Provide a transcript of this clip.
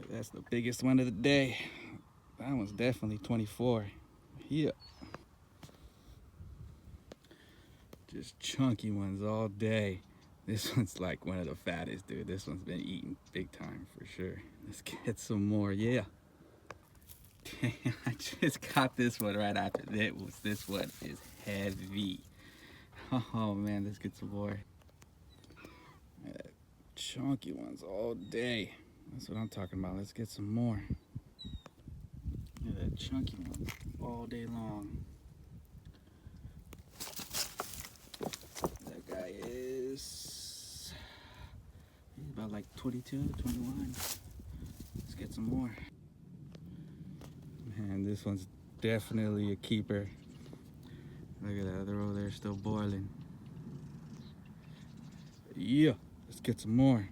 That's the biggest one of the day. That one's definitely 24. Yeah. Just chunky ones all day. This one's like one of the fattest, dude. This one's been eating big time for sure. Let's get some more. Yeah. I just got this one right after that. This one is heavy. Oh man, let's get some more. Chunky ones all day. That's what I'm talking about. Let's get some more. Yeah, that chunky ones all day long. That guy is about like 22, 21. Let's get some more. Man, this one's definitely a keeper. Look at that, they're over there still boiling. Yeah, let's get some more.